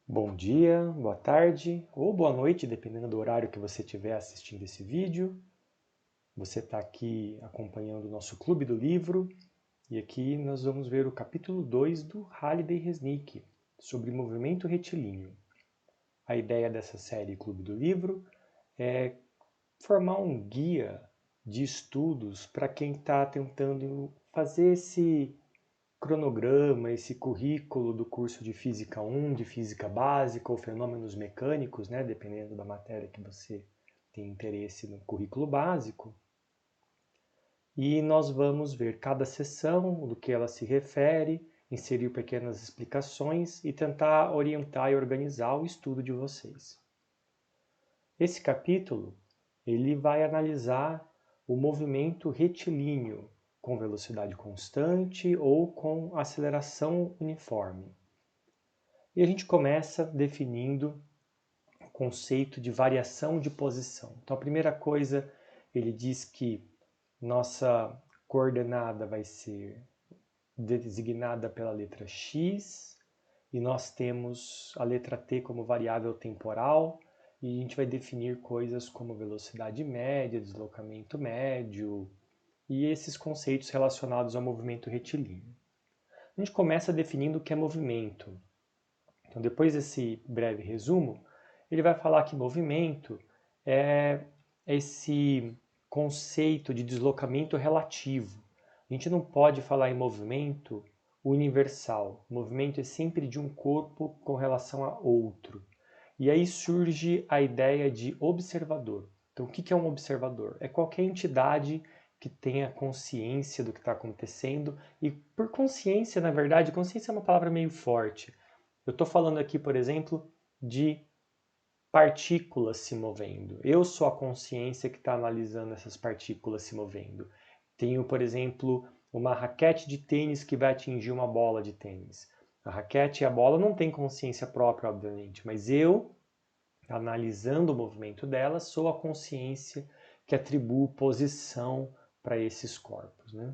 Bom dia, boa tarde ou boa noite, dependendo do horário que você estiver assistindo esse vídeo. Você está aqui acompanhando o nosso Clube do Livro e aqui nós vamos ver o capítulo 2 do Halliday Resnick, sobre movimento retilíneo. A ideia dessa série Clube do Livro é formar um guia de estudos para quem está tentando fazer esse cronograma, esse currículo do curso de Física 1, de Física Básica ou Fenômenos Mecânicos, né, dependendo da matéria que você tem interesse no currículo básico. E nós vamos ver cada sessão, do que ela se refere, inserir pequenas explicações e tentar orientar e organizar o estudo de vocês. Esse capítulo, ele vai analisar o movimento retilíneo, com velocidade constante ou com aceleração uniforme. E a gente começa definindo o conceito de variação de posição. Então, a primeira coisa, ele diz que nossa coordenada vai ser designada pela letra x, e nós temos a letra t como variável temporal, e a gente vai definir coisas como velocidade média, deslocamento médio, e esses conceitos relacionados ao movimento retilíneo. A gente começa definindo o que é movimento. Então, depois desse breve resumo, ele vai falar que movimento é esse conceito de deslocamento relativo. A gente não pode falar em movimento universal. O movimento é sempre de um corpo com relação a outro. E aí surge a ideia de observador. Então, o que é um observador? É qualquer entidade que tenha consciência do que está acontecendo. E por consciência, na verdade, consciência é uma palavra meio forte. Eu estou falando aqui, por exemplo, de partículas se movendo. Eu sou a consciência que está analisando essas partículas se movendo. Tenho, por exemplo, uma raquete de tênis que vai atingir uma bola de tênis. A raquete e a bola não têm consciência própria, obviamente, mas eu, analisando o movimento delas, sou a consciência que atribuo posição para esses corpos, né?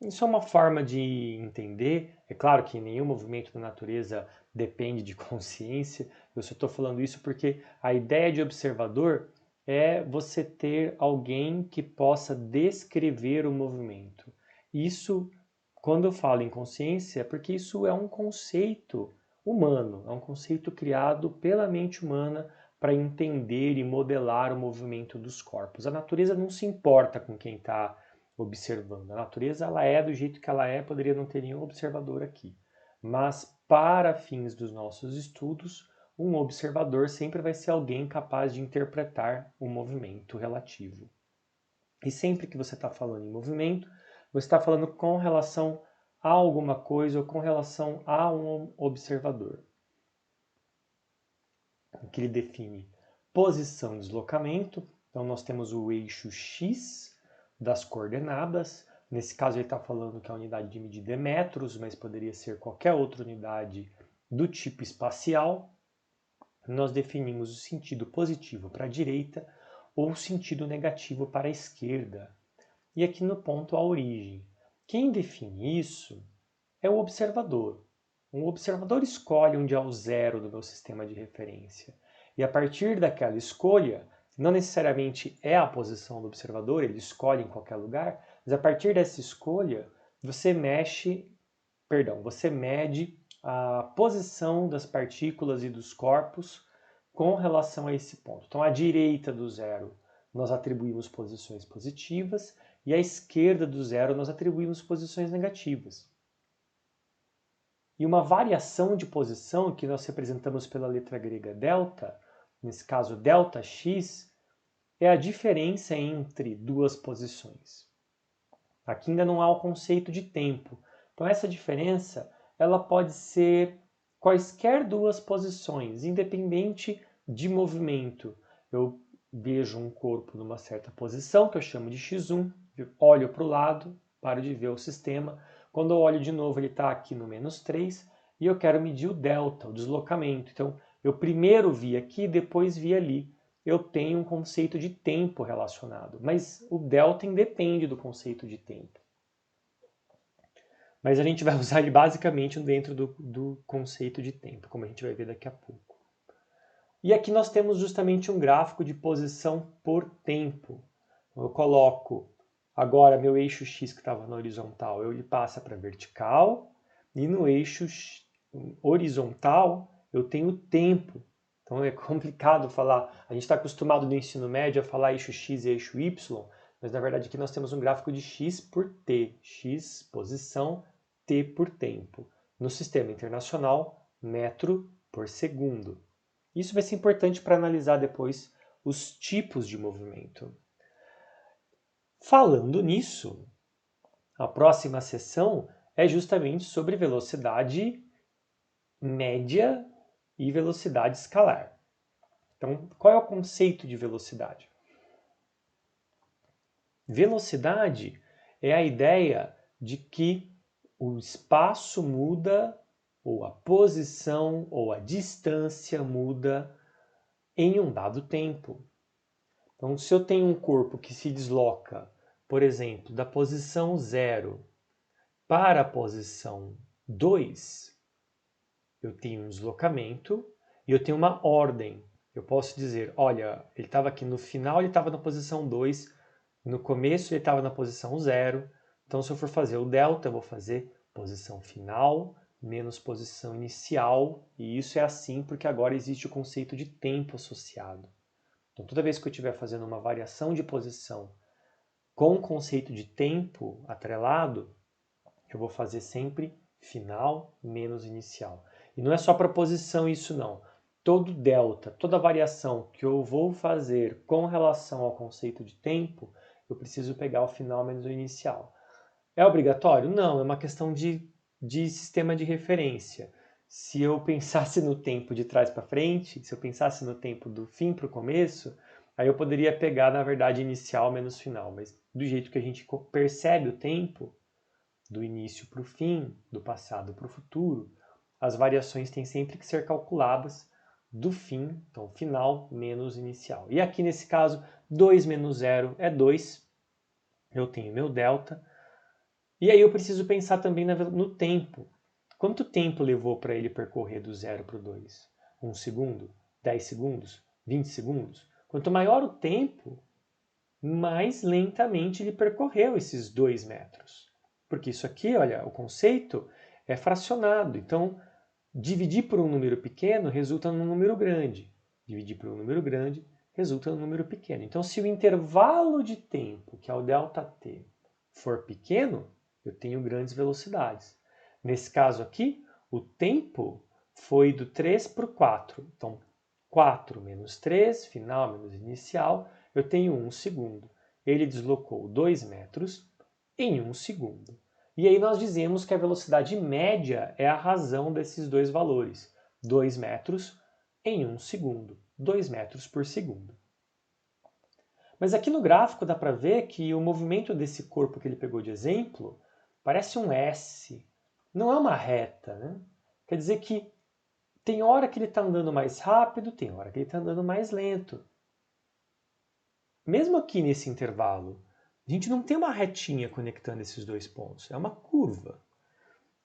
Isso é uma forma de entender. É claro que nenhum movimento da natureza depende de consciência. Eu só estou falando isso porque a ideia de observador é você ter alguém que possa descrever o movimento. Isso, quando eu falo em consciência, é porque isso é um conceito humano, é um conceito criado pela mente humana para entender e modelar o movimento dos corpos. A natureza não se importa com quem está observando. A natureza ela é do jeito que ela é, poderia não ter nenhum observador aqui. Mas para fins dos nossos estudos, um observador sempre vai ser alguém capaz de interpretar o movimento relativo. E sempre que você está falando em movimento, você está falando com relação a alguma coisa ou com relação a um observador. Que ele define posição e deslocamento. Então nós temos o eixo x das coordenadas. Nesse caso ele está falando que a unidade de medida é metros, mas poderia ser qualquer outra unidade do tipo espacial. Nós definimos o sentido positivo para a direita ou o sentido negativo para a esquerda. E aqui no ponto a origem. Quem define isso é o observador. Um observador escolhe onde é o zero do meu sistema de referência. E a partir daquela escolha, não necessariamente é a posição do observador, ele escolhe em qualquer lugar, mas a partir dessa escolha, você mede a posição das partículas e dos corpos com relação a esse ponto. Então, à direita do zero, nós atribuímos posições positivas, e à esquerda do zero, nós atribuímos posições negativas. E uma variação de posição que nós representamos pela letra grega delta, nesse caso ΔX, é a diferença entre duas posições. Aqui ainda não há o conceito de tempo. Então essa diferença ela pode ser quaisquer duas posições, independente de movimento. Eu vejo um corpo numa certa posição, que eu chamo de x1, olho para o lado, paro de ver o sistema. Quando eu olho de novo, ele está aqui no -3 e eu quero medir o delta, o deslocamento. Então, eu primeiro vi aqui, depois vi ali. Eu tenho um conceito de tempo relacionado, mas o delta independe do conceito de tempo. mas a gente vai usar ele basicamente dentro do conceito de tempo, como a gente vai ver daqui a pouco. E aqui nós temos justamente um gráfico de posição por tempo. Eu coloco agora meu eixo X que estava na horizontal, ele passa para vertical, e no eixo horizontal eu tenho o tempo. Então é complicado falar, a gente está acostumado no ensino médio a falar eixo X e eixo Y, mas na verdade aqui nós temos um gráfico de X por T, X posição, T por tempo. No sistema internacional, metro por segundo. Isso vai ser importante para analisar depois os tipos de movimento. Falando nisso, a próxima sessão é justamente sobre velocidade média e velocidade escalar. Então, qual é o conceito de velocidade? Velocidade é a ideia de que o espaço muda, ou a posição, ou a distância muda em um dado tempo. Então, se eu tenho um corpo que se desloca, por exemplo, da posição 0 para a posição 2, eu tenho um deslocamento e eu tenho uma ordem. Eu posso dizer, olha, ele estava aqui no final, ele estava na posição 2, no começo ele estava na posição 0. Então, se eu for fazer o delta, eu vou fazer posição final menos posição inicial. E isso é assim porque agora existe o conceito de tempo associado. Então, toda vez que eu estiver fazendo uma variação de posição com o conceito de tempo atrelado, eu vou fazer sempre final menos inicial. E não é só para posição isso não. Todo delta, toda variação que eu vou fazer com relação ao conceito de tempo, eu preciso pegar o final menos o inicial. É obrigatório? Não, é uma questão de sistema de referência. Se eu pensasse no tempo de trás para frente, se eu pensasse no tempo do fim para o começo, aí eu poderia pegar, na verdade, inicial menos final. Mas do jeito que a gente percebe o tempo, do início para o fim, do passado para o futuro, as variações têm sempre que ser calculadas do fim, então final menos inicial. E aqui nesse caso, 2 menos 0 é 2, eu tenho meu delta, e aí eu preciso pensar também no tempo. Quanto tempo levou para ele percorrer do 0 para o 2? 1 segundo? 10 segundos? 20 segundos? Quanto maior o tempo, mais lentamente ele percorreu esses 2 metros. Porque isso aqui, olha, o conceito é fracionado. Então, dividir por um número pequeno resulta num número grande. Dividir por um número grande resulta num número pequeno. Então, se o intervalo de tempo, que é o ΔT, for pequeno, eu tenho grandes velocidades. Nesse caso aqui, o tempo foi do 3 para o 4. Então, 4 menos 3, final menos inicial, eu tenho 1 segundo. Ele deslocou 2 metros em 1 segundo. E aí nós dizemos que a velocidade média é a razão desses dois valores. 2 metros em 1 segundo. 2 metros por segundo. Mas aqui no gráfico dá para ver que o movimento desse corpo que ele pegou de exemplo parece um S. Não é uma reta, né? Quer dizer que tem hora que ele está andando mais rápido, tem hora que ele está andando mais lento. Mesmo aqui nesse intervalo, a gente não tem uma retinha conectando esses dois pontos, é uma curva.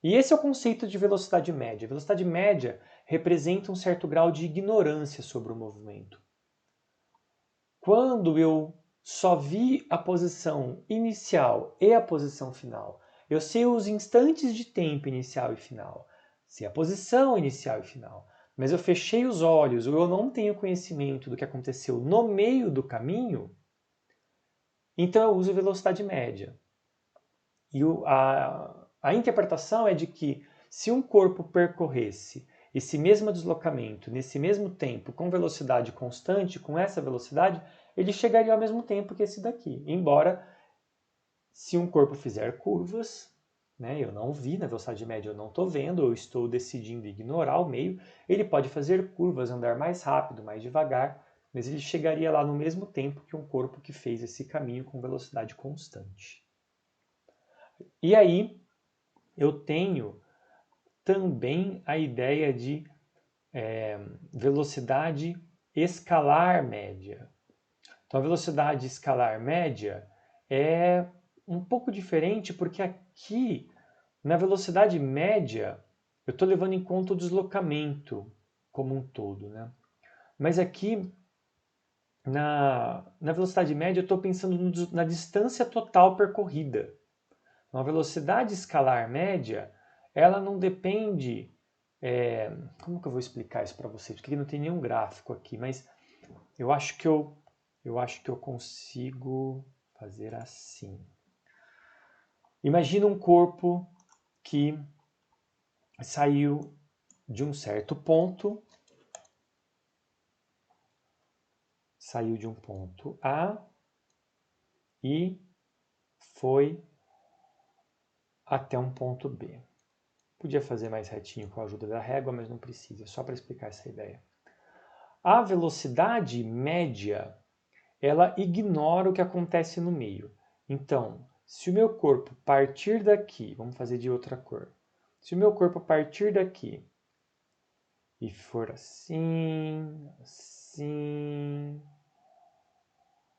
E esse é o conceito de velocidade média. A velocidade média representa um certo grau de ignorância sobre o movimento. Quando eu só vi a posição inicial e a posição final, eu sei os instantes de tempo inicial e final, sei a posição inicial e final, mas eu fechei os olhos ou eu não tenho conhecimento do que aconteceu no meio do caminho, então eu uso velocidade média. E a interpretação é de que se um corpo percorresse esse mesmo deslocamento nesse mesmo tempo com velocidade constante, com essa velocidade, ele chegaria ao mesmo tempo que esse daqui. Embora, se um corpo fizer curvas, né, eu não vi na velocidade média, eu não estou vendo, eu estou decidindo ignorar o meio, ele pode fazer curvas, andar mais rápido, mais devagar, mas ele chegaria lá no mesmo tempo que um corpo que fez esse caminho com velocidade constante. E aí, eu tenho também a ideia de velocidade escalar média. Então, a velocidade escalar média é um pouco diferente porque aqui Na velocidade média, eu estou levando em conta o deslocamento como um todo, né? Mas aqui, na velocidade média, eu estou pensando na distância total percorrida. Uma velocidade escalar média, ela não depende... como que eu vou explicar isso para vocês? Porque não tem nenhum gráfico aqui, mas eu acho que eu consigo fazer assim. Imagina um corpo que saiu de um certo ponto, saiu de um ponto A e foi até um ponto B. Podia fazer mais retinho com a ajuda da régua, mas não precisa, só para explicar essa ideia. A velocidade média, ela ignora o que acontece no meio. Então, se o meu corpo partir daqui, vamos fazer de outra cor. Se o meu corpo partir daqui e for assim, assim,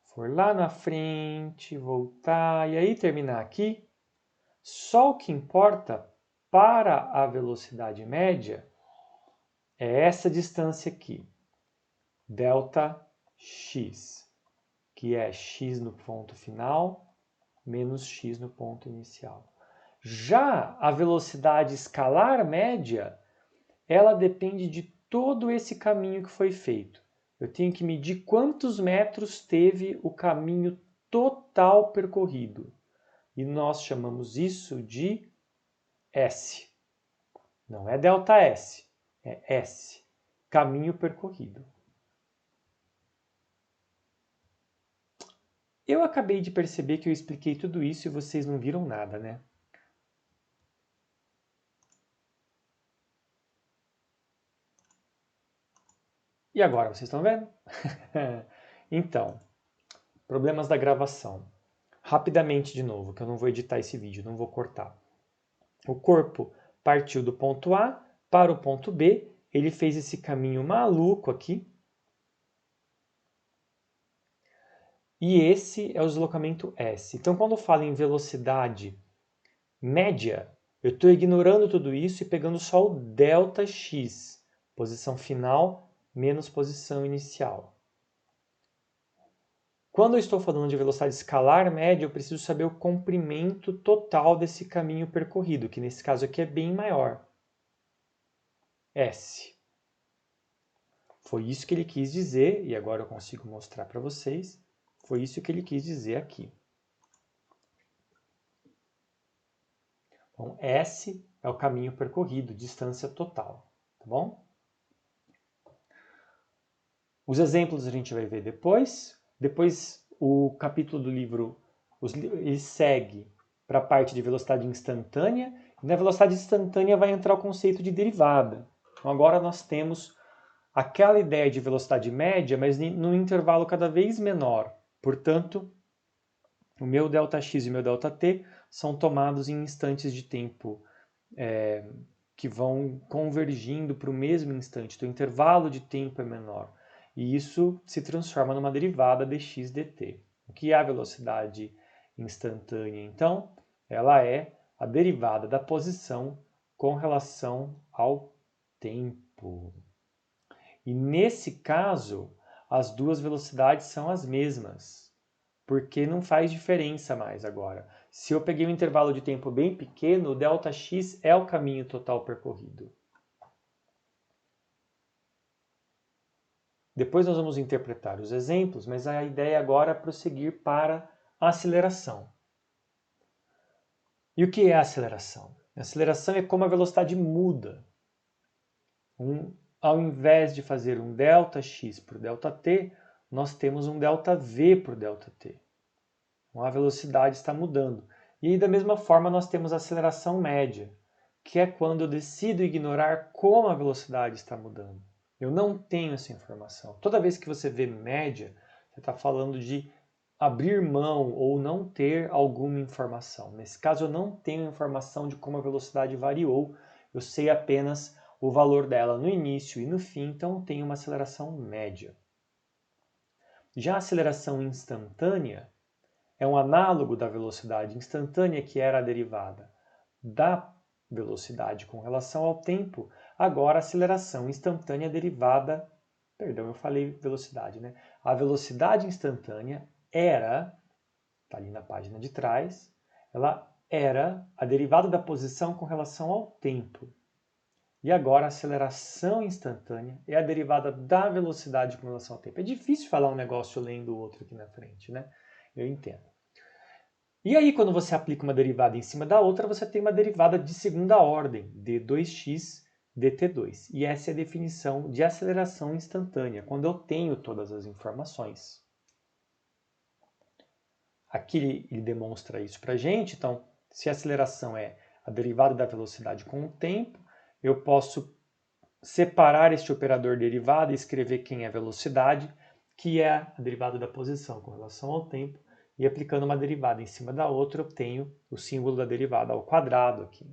for lá na frente, voltar e aí terminar aqui, só o que importa para a velocidade média é essa distância aqui, ΔX, que é x no ponto final menos x no ponto inicial. Já a velocidade escalar média, ela depende de todo esse caminho que foi feito. Eu tenho que medir quantos metros teve o caminho total percorrido. E nós chamamos isso de S. Não é ΔS, é S. Caminho percorrido. Eu acabei de perceber que eu expliquei tudo isso e vocês não viram nada, né? E agora, vocês estão vendo? Então, problemas da gravação. Rapidamente de novo, que eu não vou editar esse vídeo, não vou cortar. O corpo partiu do ponto A para o ponto B, ele fez esse caminho maluco aqui. E esse é o deslocamento S. Então, quando eu falo em velocidade média, eu estou ignorando tudo isso e pegando só o ΔX, posição final menos posição inicial. Quando eu estou falando de velocidade escalar média, eu preciso saber o comprimento total desse caminho percorrido, que nesse caso aqui é bem maior. S. Foi isso que ele quis dizer, e agora eu consigo mostrar para vocês. Foi isso que ele quis dizer aqui. Então, S é o caminho percorrido, distância total, tá bom? Os exemplos a gente vai ver depois. Depois, o capítulo do livro ele segue para a parte de velocidade instantânea. E na velocidade instantânea vai entrar o conceito de derivada. Então, agora nós temos aquela ideia de velocidade média, mas num intervalo cada vez menor. Portanto, o meu ΔX e o meu ΔT são tomados em instantes de tempo que vão convergindo para o mesmo instante. Então, o intervalo de tempo é menor. E isso se transforma numa derivada dx dt. O que é a velocidade instantânea, então? Ela é a derivada da posição com relação ao tempo. E nesse caso, as duas velocidades são as mesmas, porque não faz diferença mais agora. Se eu peguei um intervalo de tempo bem pequeno, o ΔX é o caminho total percorrido. Depois nós vamos interpretar os exemplos, mas a ideia agora é prosseguir para a aceleração. E o que é a aceleração? A aceleração é como a velocidade muda. Ao invés de fazer um ΔX por ΔT, nós temos um ΔV por ΔT. Então, a velocidade está mudando. E da mesma forma nós temos a aceleração média, que é quando eu decido ignorar como a velocidade está mudando. Eu não tenho essa informação. Toda vez que você vê média, você está falando de abrir mão ou não ter alguma informação. Nesse caso, eu não tenho informação de como a velocidade variou, eu sei apenas o valor dela no início e no fim, então eu tenho uma aceleração média. Já a aceleração instantânea é um análogo da velocidade instantânea, que era a derivada da velocidade com relação ao tempo, agora a aceleração instantânea derivada, perdão, eu falei velocidade, né? A velocidade instantânea era, está ali na página de trás, ela era a derivada da posição com relação ao tempo. E agora a aceleração instantânea é a derivada da velocidade com relação ao tempo. É difícil falar um negócio lendo o outro aqui na frente, né? Eu entendo. E aí, quando você aplica uma derivada em cima da outra, você tem uma derivada de segunda ordem, d2x dt2. E essa é a definição de aceleração instantânea, quando eu tenho todas as informações. Aqui ele demonstra isso para a gente. Então, se a aceleração é a derivada da velocidade com o tempo, eu posso separar este operador derivada e escrever quem é a velocidade, que é a derivada da posição com relação ao tempo, e aplicando uma derivada em cima da outra, eu tenho o símbolo da derivada ao quadrado aqui.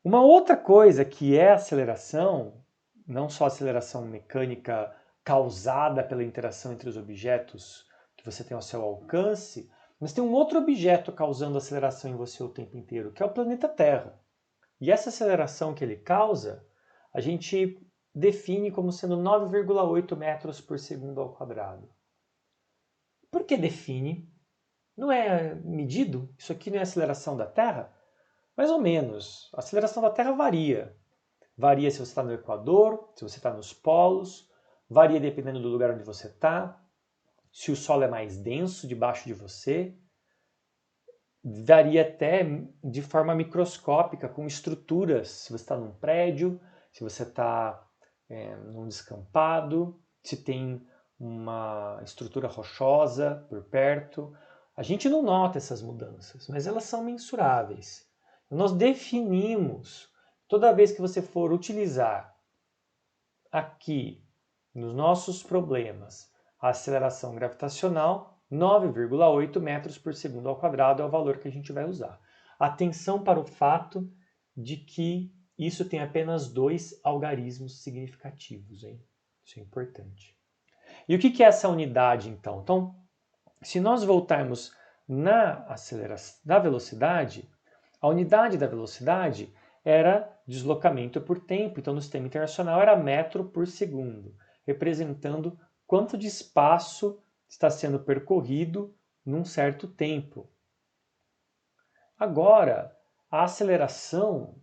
Uma outra coisa que é aceleração, não só aceleração mecânica causada pela interação entre os objetos que você tem ao seu alcance, mas tem um outro objeto causando aceleração em você o tempo inteiro, que é o planeta Terra. E essa aceleração que ele causa, a gente define como sendo 9,8 metros por segundo ao quadrado. Por que define? Não é medido? Isso aqui não é aceleração da Terra? Mais ou menos. A aceleração da Terra varia. Varia se você está no Equador, se você está nos polos, varia dependendo do lugar onde você está, se o Sol é mais denso debaixo de você, varia até de forma microscópica, com estruturas, se você está num prédio, se você está num descampado, se tem uma estrutura rochosa por perto. A gente não nota essas mudanças, mas elas são mensuráveis. Nós definimos, toda vez que você for utilizar aqui, nos nossos problemas, a aceleração gravitacional, 9,8 metros por segundo ao quadrado é o valor que a gente vai usar. Atenção para o fato de que isso tem apenas 2 algarismos significativos, hein? Isso é importante. E o que é essa unidade, então? Então, se nós voltarmos na velocidade, a unidade da velocidade era deslocamento por tempo, então no sistema internacional era metro por segundo, representando quanto de espaço está sendo percorrido num certo tempo. Agora, a aceleração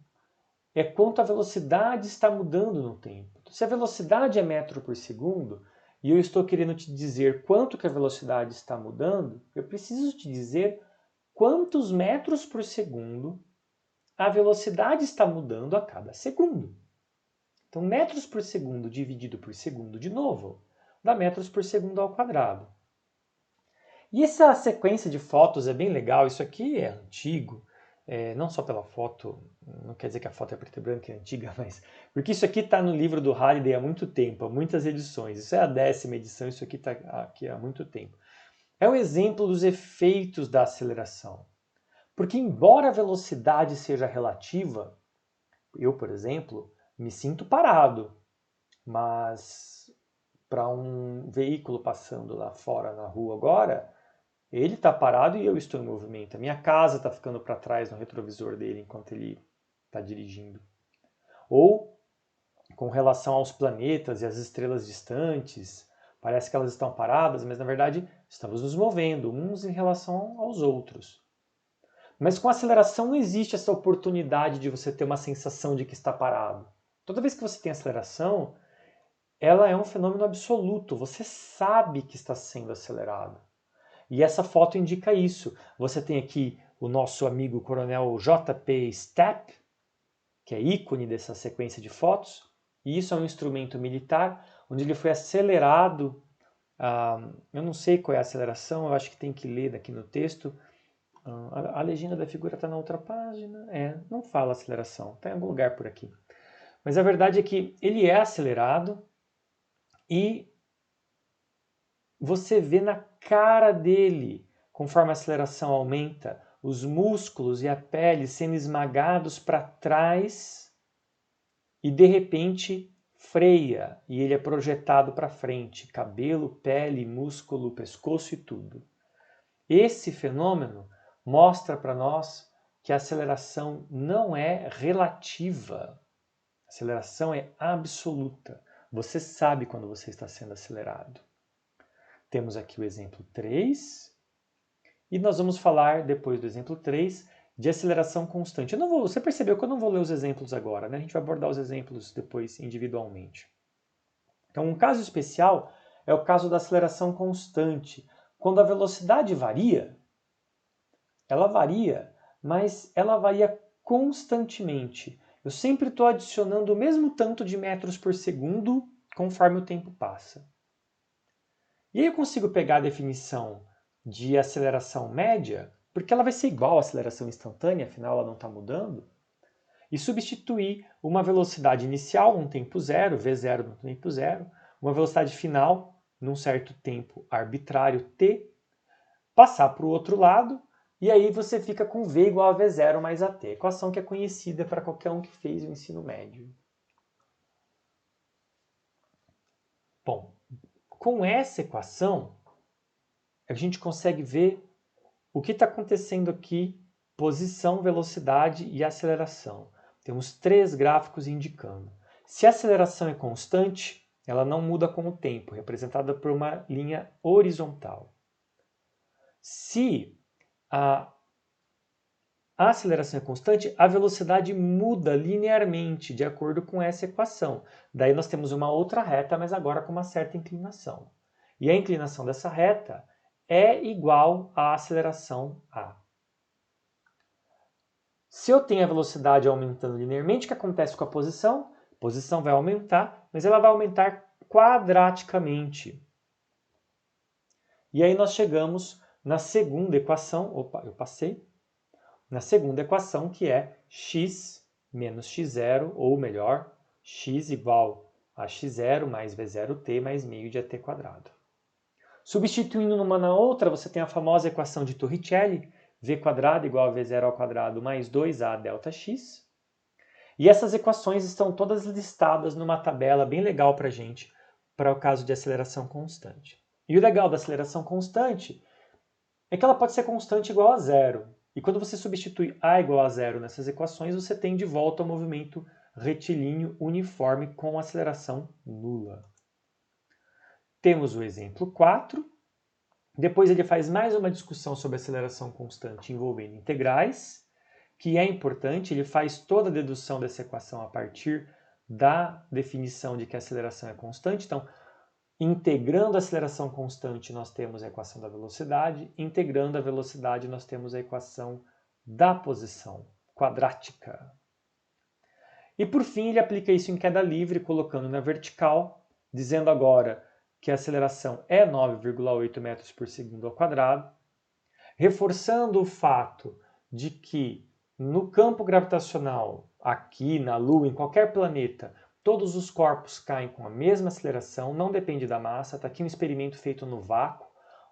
é quanto a velocidade está mudando no tempo. Se a velocidade é metro por segundo, e eu estou querendo te dizer quanto que a velocidade está mudando, eu preciso te dizer quantos metros por segundo a velocidade está mudando a cada segundo. Então, metros por segundo dividido por segundo de novo, dá metros por segundo ao quadrado. E essa sequência de fotos é bem legal, isso aqui é antigo, não só pela foto, não quer dizer que a foto é preta e branca, é antiga, mas porque isso aqui está no livro do Halliday há muito tempo, há muitas edições. Isso é a 10ª edição, isso aqui está aqui há muito tempo. É um exemplo dos efeitos da aceleração. Porque embora a velocidade seja relativa, eu, por exemplo, me sinto parado, mas para um veículo passando lá fora na rua agora, ele está parado e eu estou em movimento. A minha casa está ficando para trás no retrovisor dele enquanto ele está dirigindo. Ou com relação aos planetas e às estrelas distantes, parece que elas estão paradas, mas na verdade estamos nos movendo uns em relação aos outros. Mas com aceleração não existe essa oportunidade de você ter uma sensação de que está parado. Toda vez que você tem aceleração, ela é um fenômeno absoluto. Você sabe que está sendo acelerado. E essa foto indica isso. Você tem aqui o nosso amigo coronel J.P. Stepp, que é ícone dessa sequência de fotos. E isso é um instrumento militar, onde ele foi acelerado. Eu não sei qual é a aceleração, eu acho que tem que ler aqui no texto. A legenda da figura está na outra página. Não fala aceleração, está em algum lugar por aqui. Mas a verdade é que ele é acelerado e você vê na cara dele, conforme a aceleração aumenta, os músculos e a pele sendo esmagados para trás e de repente freia e ele é projetado para frente, cabelo, pele, músculo, pescoço e tudo. Esse fenômeno mostra para nós que a aceleração não é relativa. A aceleração é absoluta. Você sabe quando você está sendo acelerado. Temos aqui o exemplo 3. E nós vamos falar, depois do exemplo 3, de aceleração constante. Você percebeu que eu não vou ler os exemplos agora, né? A gente vai abordar os exemplos depois individualmente. Então, um caso especial é o caso da aceleração constante. Quando a velocidade varia, mas ela varia constantemente. Eu sempre estou adicionando o mesmo tanto de metros por segundo conforme o tempo passa. E aí eu consigo pegar a definição de aceleração média, porque ela vai ser igual à aceleração instantânea, afinal ela não está mudando, e substituir uma velocidade inicial num tempo zero, v0 no tempo zero, uma velocidade final num certo tempo arbitrário t, passar para o outro lado, e aí você fica com v igual a v0 mais at, equação que é conhecida para qualquer um que fez o ensino médio. Bom, com essa equação, a gente consegue ver o que está acontecendo aqui, posição, velocidade e aceleração. Temos 3 gráficos indicando. Se a aceleração é constante, ela não muda com o tempo, representada por uma linha horizontal. Se a aceleração é constante, a velocidade muda linearmente de acordo com essa equação. Daí nós temos uma outra reta, mas agora com uma certa inclinação. E a inclinação dessa reta é igual à aceleração A. Se eu tenho a velocidade aumentando linearmente, o que acontece com a posição? A posição vai aumentar, mas ela vai aumentar quadraticamente. E aí nós chegamos na segunda equação, na segunda equação, que é x menos x0, ou melhor, x igual a x0 mais v0t mais meio de at quadrado. Substituindo uma na outra, você tem a famosa equação de Torricelli, v quadrado igual a v0 ao quadrado mais 2a delta x. E essas equações estão todas listadas numa tabela bem legal para a gente, para o caso de aceleração constante. E o legal da aceleração constante é que ela pode ser constante igual a zero. E quando você substitui a igual a zero nessas equações, você tem de volta o movimento retilíneo uniforme com aceleração nula. Temos o exemplo 4. Depois ele faz mais uma discussão sobre aceleração constante envolvendo integrais, que é importante, ele faz toda a dedução dessa equação a partir da definição de que a aceleração é constante. Então, integrando a aceleração constante, nós temos a equação da velocidade. Integrando a velocidade, nós temos a equação da posição quadrática. E por fim, ele aplica isso em queda livre, colocando na vertical, dizendo agora que a aceleração é 9,8 metros por segundo ao quadrado, reforçando o fato de que no campo gravitacional, aqui na Lua, em qualquer planeta, todos os corpos caem com a mesma aceleração, não depende da massa. Está aqui um experimento feito no vácuo,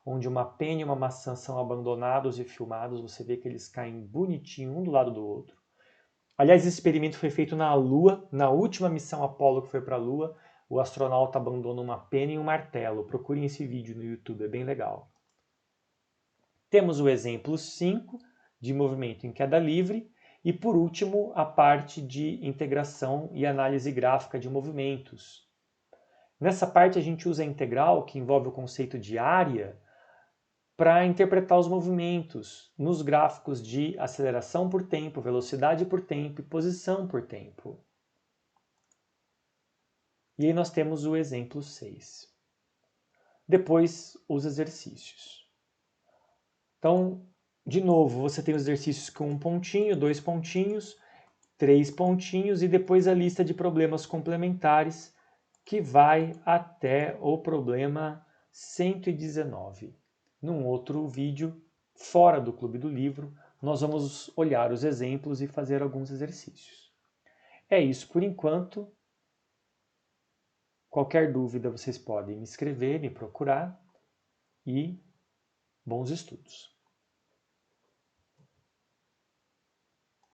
onde uma pena e uma maçã são abandonados e filmados. Você vê que eles caem bonitinho um do lado do outro. Aliás, esse experimento foi feito na Lua, na última missão Apollo que foi para a Lua. O astronauta abandona uma pena e um martelo. Procurem esse vídeo no YouTube, é bem legal. Temos o exemplo 5 de movimento em queda livre. E por último, a parte de integração e análise gráfica de movimentos. Nessa parte a gente usa a integral, que envolve o conceito de área, para interpretar os movimentos nos gráficos de aceleração por tempo, velocidade por tempo e posição por tempo. E aí nós temos o exemplo 6. Depois, os exercícios. Então, de novo, você tem os exercícios com um pontinho, 2 pontinhos, 3 pontinhos e depois a lista de problemas complementares que vai até o problema 119. Num outro vídeo, fora do Clube do Livro, nós vamos olhar os exemplos e fazer alguns exercícios. É isso por enquanto. Qualquer dúvida vocês podem me escrever, me procurar e bons estudos.